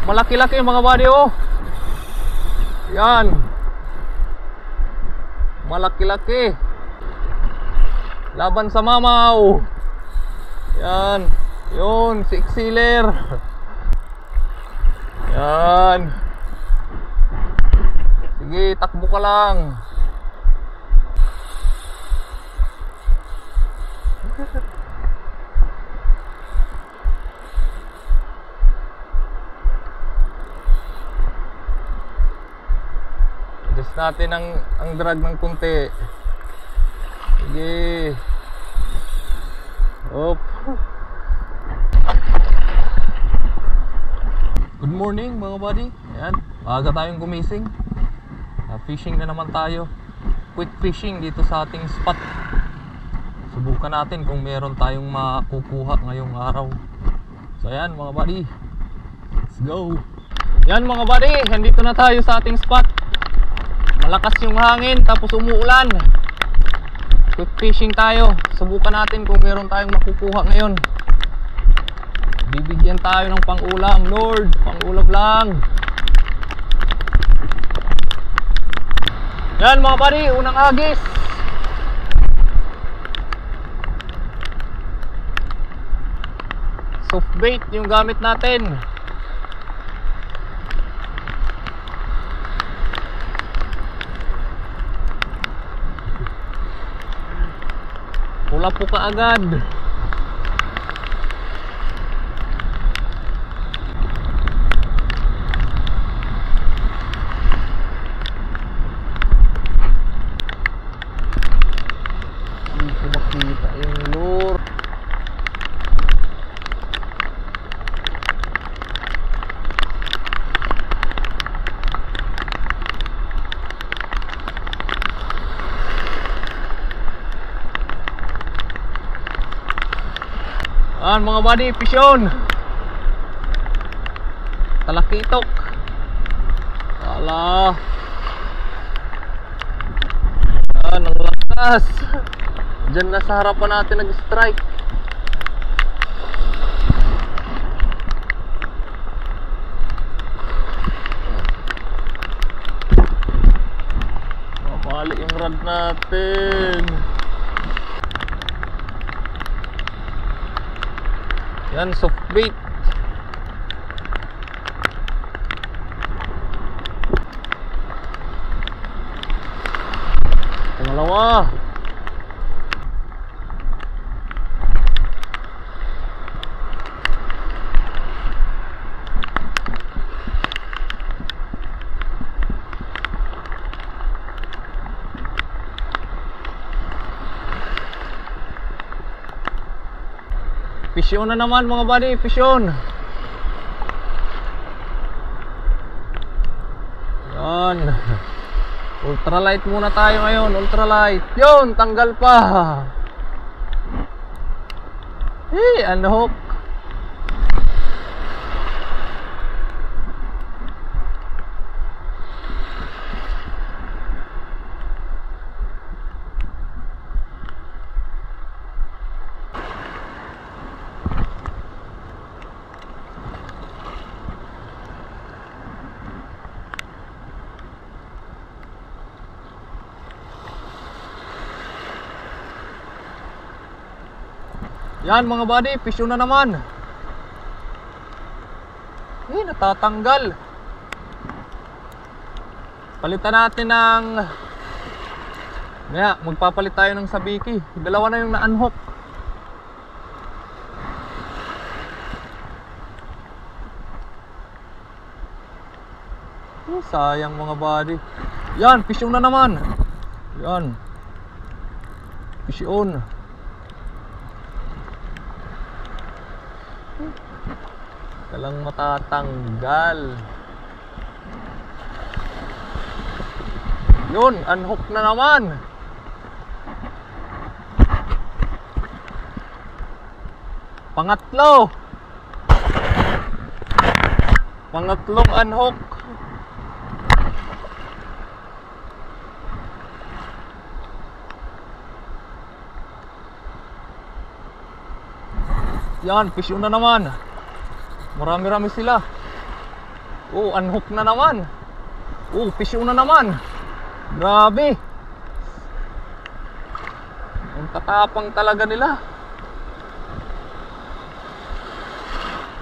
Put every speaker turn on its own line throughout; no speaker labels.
Malaki-laki mga buddy, oh. Yan. Malaki-laki. Laban sa mamaw. Yan. Yun, si Xiller. Yan. Sige, takbo ka lang. Adjust natin ang drag ng kunti. Sige. Op. Good morning mga buddy. Ayan, maaga tayong gumising. Fishing na naman tayo. Quick fishing dito sa ating spot. Subukan natin kung meron tayong makukuha ngayong araw. So ayan mga buddy, let's go. Yan mga buddy, nandito na tayo sa ating spot. Malakas yung hangin tapos umuulan. Quick fishing tayo. Subukan natin kung meron tayong makukuha ngayon. Bibigyan tayo ng pang-ulam, Lord. Pang-ulam lang. Yan mga buddy, unang agis. Soft bait yung gamit natin. Pula po kaagad. Hindi ko makita yung lure. Ayan mga buddy, pisyon. Talakitok. Ala. Ayan, ang lakas. Diyan na sa harapan natin nag-strike. Mapali yung rod natin. Yan, soft bait. Pangalawa. Pisyon na naman mga buddy, pisyon. Yan. Ultralight muna tayo ngayon, ultralight. Yun, tanggal pa. Hey, unhook. Yan mga buddy, pisyo na naman. Natatanggal. Palitan natin ng magpapalit tayo ng sabiki. Dalawa na yung na-unhook. Sayang mga buddy. Yan, pisyo na naman. Yan. Pisyon. Talang matatanggal. Yun, unhook na naman. Pangatlo. Pangatlong unhook. Yan, pisyo na naman. Marami-rami sila. Oh, unhook na naman. Oh, pisyo na naman. Grabe. Ang tatapang talaga nila.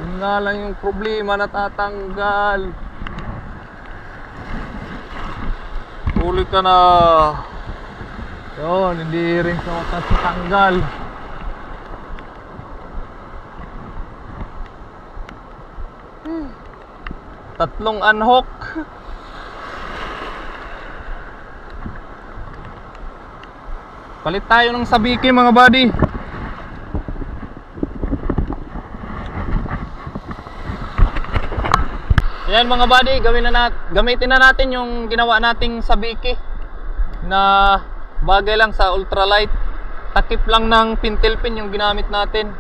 Yun nga lang yung problema, natatanggal. Huli ka na. Yun, hindi rin sa wakas natanggal. Tatlong unhook. Palit tayo ng sabiki mga buddy. Yan mga buddy, gamitin na natin yung ginawa nating sabiki na bagay lang sa ultralight. Takip lang ng pintel pin yung ginamit natin.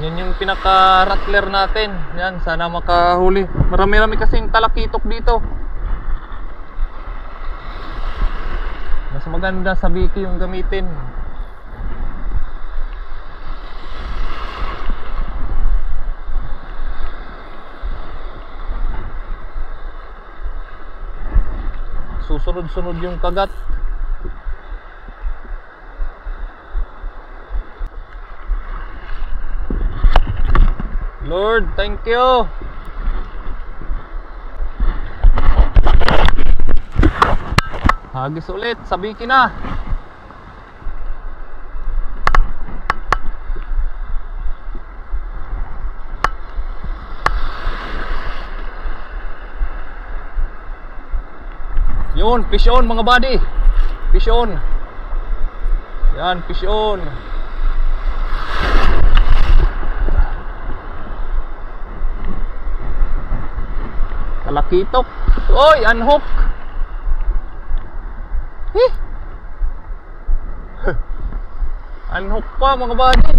Yan yung pinaka rattler natin. Yan, sana makahuli. Marami-rami kasing talakitok dito. Mas maganda sabiki yung gamitin. Susunod-sunod yung kagat. Lord, thank you. Hagis ulit, sabiki na. Yun, fish on mga buddy. Fish on. Yan, fish on. Talakitok. Oy, unhook. Unhook pa mga buddy.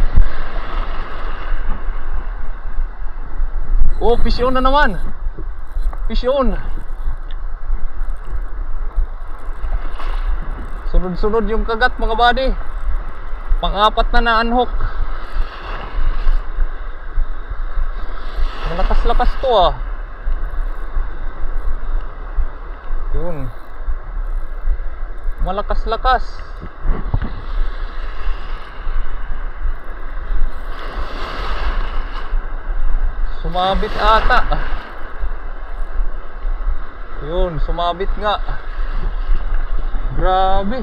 Oh, fish on na naman. Fish on. Sunod-sunod yung kagat mga buddy. Pang-apat na unhook. Malakas-lakas to ah. Yun. Malakas-lakas. Sumabit ata. Yun, sumabit nga. Grabe.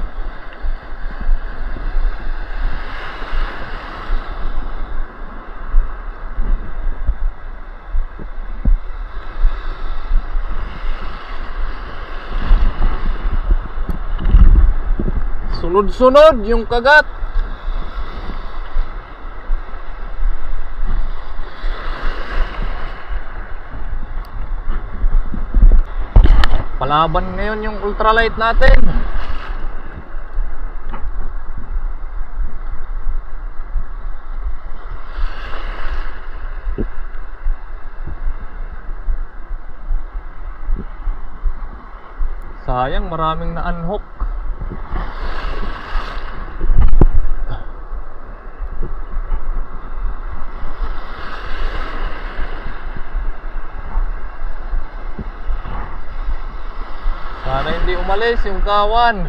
Sunod-sunod yung kagat. Palaban ngayon yung ultralight natin. Sayang, maraming na-unhook. Sana hindi umalis yung kawan.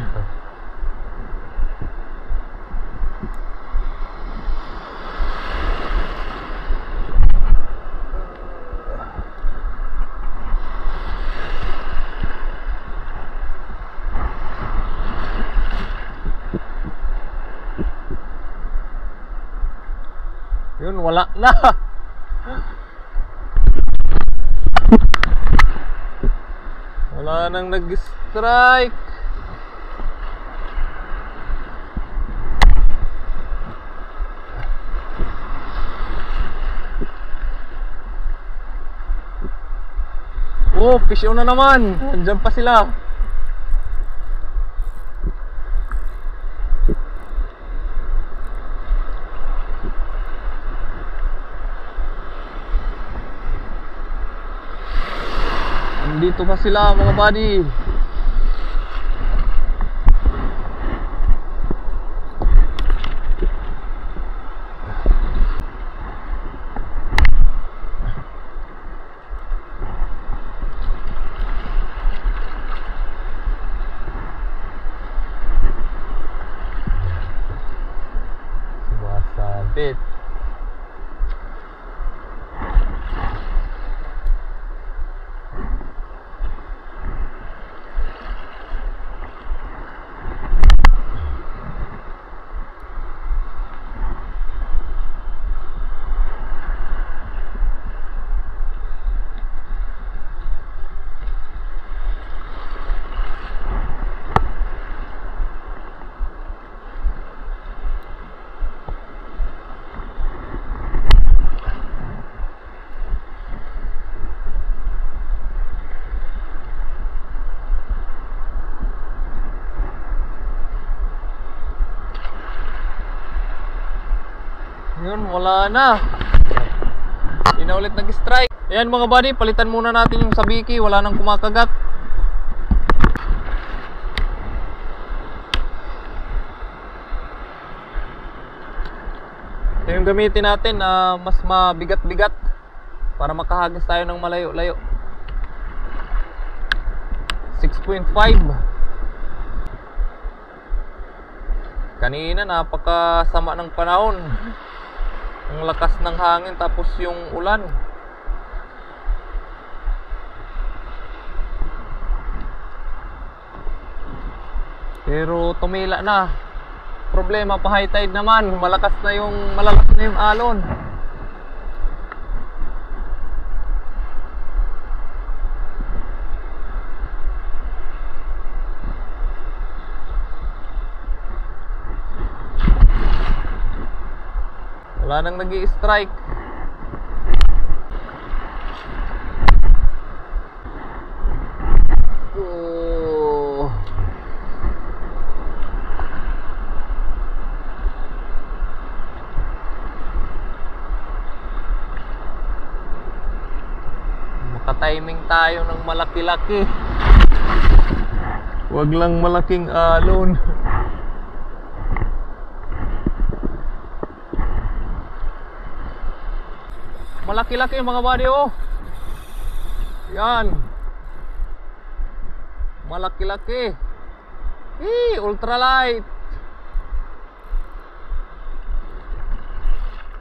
Yun, wala na. Wala nang nag-strike. Oh, fish on na naman. Andiyan pa sila. Dito pa sila mga buddy. wala na. Hindi na ulit nag-strike. Ayan mga buddy, palitan muna natin yung sabiki. Wala nang kumakagat. Ito yung gamitin natin na mas mabigat-bigat para makahagis tayo ng malayo-layo. 6.5. Kanina napakasama ng panahon. Ang lakas ng hangin tapos yung ulan. Pero tumila na. Problema pa high tide naman, malakas na yung alon. Wala nang nag-i-strike. Oh. Maka-timing tayo ng malaki-laki. Wag lang malaking alon. Malaki-laki yung mga buddy, oh. Yan. Malaki-laki. Ultralight.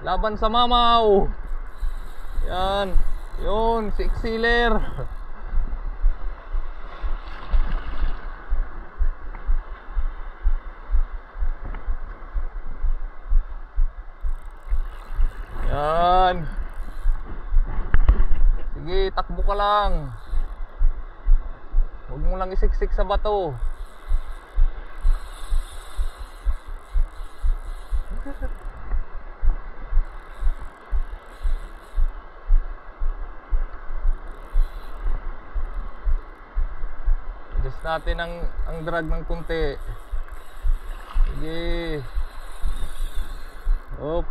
Laban sa mamaw. Yan. Yun, si Exceler. Yan. Sige, takbo ka lang. Huwag mo lang isiksik sa bato. Adjust natin ang drag ng kunti. Sige. Op.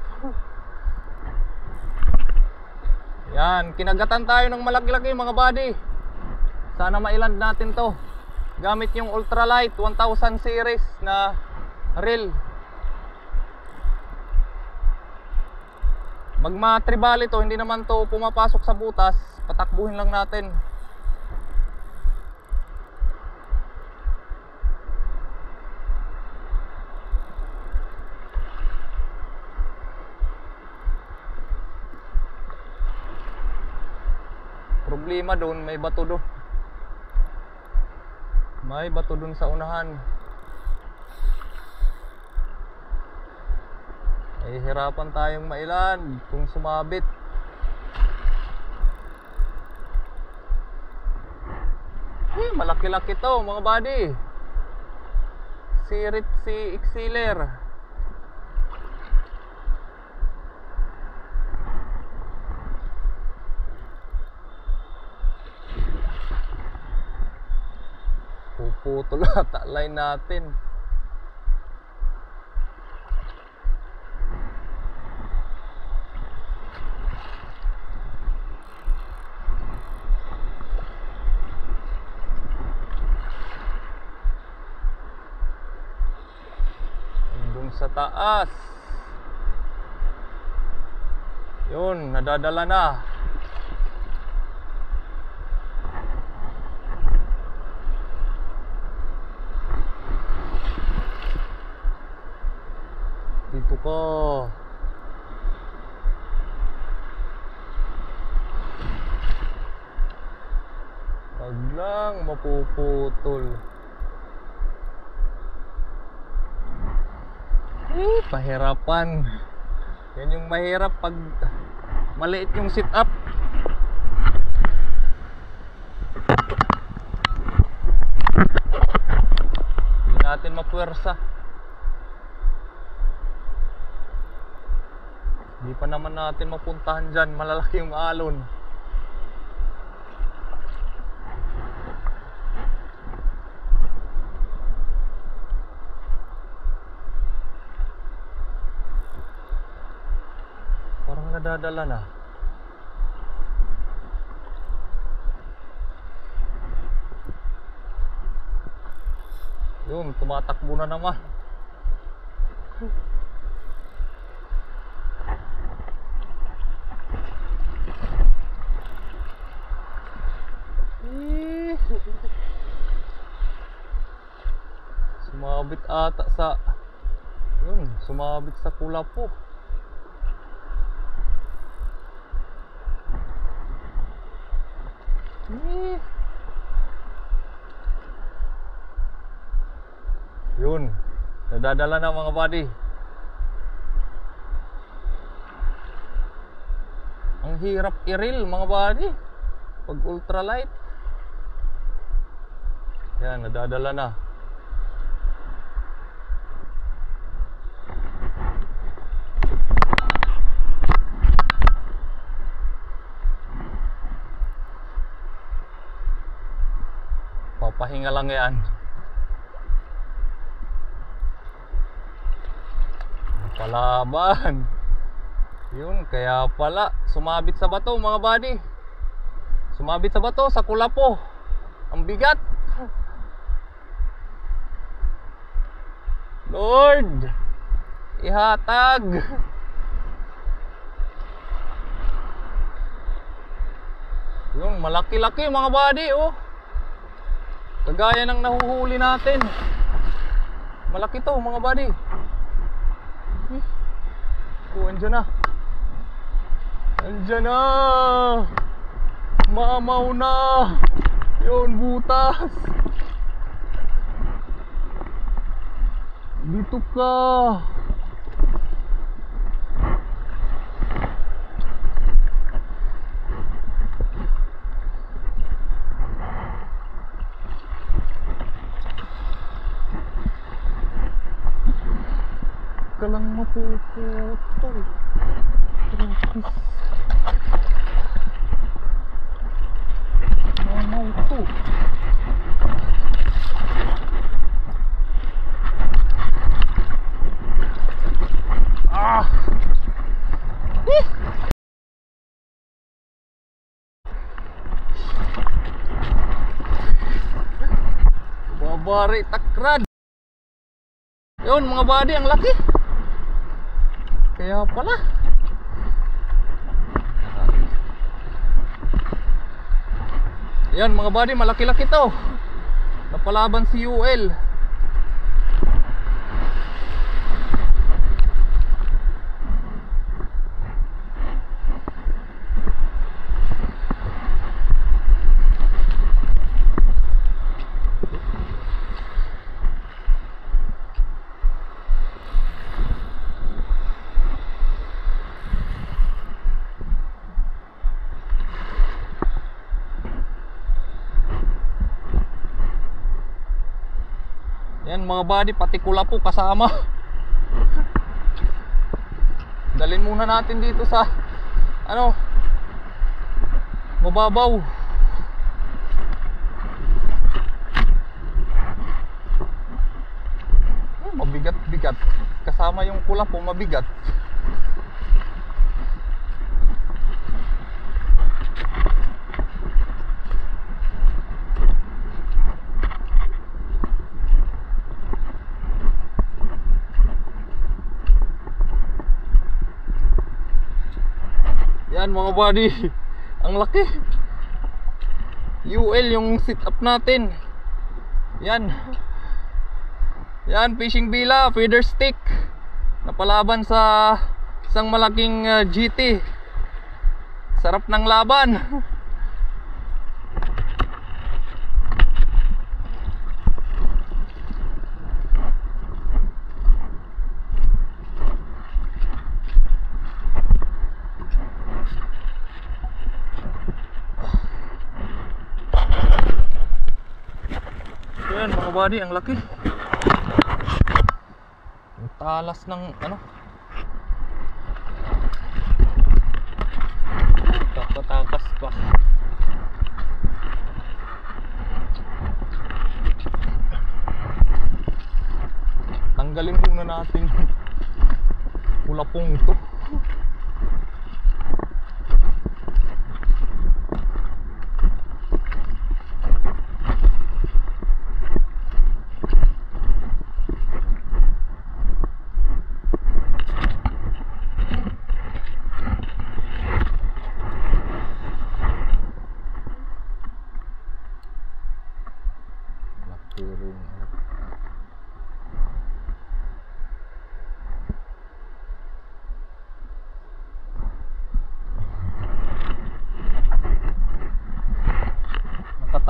Yan, kinagatan tayo ng malaki-laki mga buddy. Sana mailand natin to gamit yung ultralight 1000 series na reel. Magma-tribal ito, hindi naman to pumapasok sa butas. Patakbuhin lang natin. Problema doon, may bato doon. May bato doon sa unahan. Ay hirapan tayong mailan kung sumabit. Malaki-laki to mga buddy. Si Exceler. Puputol ata line natin. Doon sa taas. Yun, nadadala na. Dito ko. Wag lang mapuputol. Pahirapan. Yan yung mahirap pag maliit yung sit up. Hindi natin mapuwersa. Hindi pa naman natin mapuntahan dyan. Malalaki yung alon. nadadala na. Yun, tumatakbo na naman. Sumabit ata sa yun, sumabit sa kulapo. Yun, nadadala na mga buddy. Ang hirap i-reel mga buddy pag ultralight. Yan, nadadala na. Papahinga lang yan. Palaban. Yun, kaya pala sumabit sa bato mga buddy. Sumabit sa bato, sa kulapo. Ang bigat. Lord, ihatag. Yung malaki-laki mga buddy, oh. Kagaya ng nahuhuli natin. Malaki to mga buddy. Oh, andyan na. Andyan na. Mamaw na. Yun, butas. Dito ka. Ka lang mapuputol. Mamaw to. Ah! Babari takrad. Yun mga buddy, ang laki. Kaya pala. Yan mga buddy, malaki-laki to. Napalaban si UL. Yan mga buddy, pati kulapo kasama. Dalhin muna natin dito sa ano, mababaw. Mabigat-bigat. Kasama yung kulapo, mabigat. Yan mga buddy, ang laki. UL yung sit up natin. Yan. Yan, fishing bila, feeder stick. Napalaban sa isang malaking GT. Sarap ng laban. Yan mga buddy, ang laki. Ang talas ng ano, takatakas pa. Tanggalin muna natin yung kulapong ito.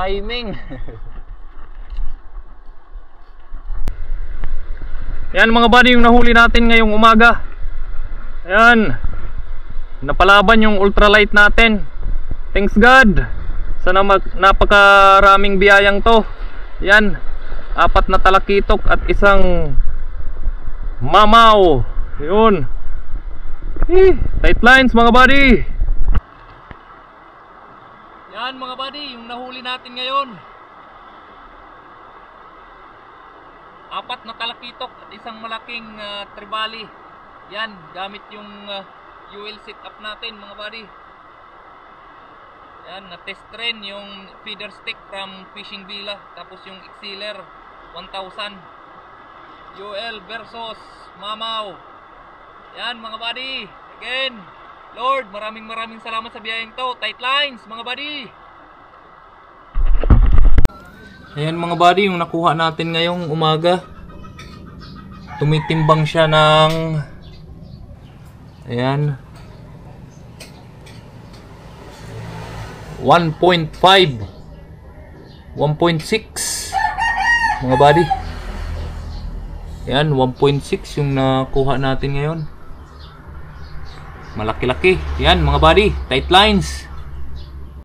timing. Yan mga buddy, yung nahuli natin ngayong umaga. Ayan, napalaban yung ultralight natin. Thanks God sa napakaraming biyayang to. Yan, 4 na talakitok at isang mamaw. Yun. Tight lines mga buddy. Yan mga buddy, yung nahuli natin ngayon. 4 na talakitok at isang malaking tribali. Yan, gamit yung UL setup natin mga buddy. Yan, na-test rin yung feeder stick from Fishing Villa. Tapos yung Exceller 1000 UL versus Mamaw. Yan mga buddy. Again, Lord, maraming salamat sa biyayang to. Tight lines mga buddy. Ayan mga buddy, yung nakuha natin ngayong umaga. Tumitimbang siya ng ayan 1.5 1.6 mga buddy. Ayan, 1.6 yung nakuha natin ngayon. Malaki-laki. Ayan mga buddy, tight lines.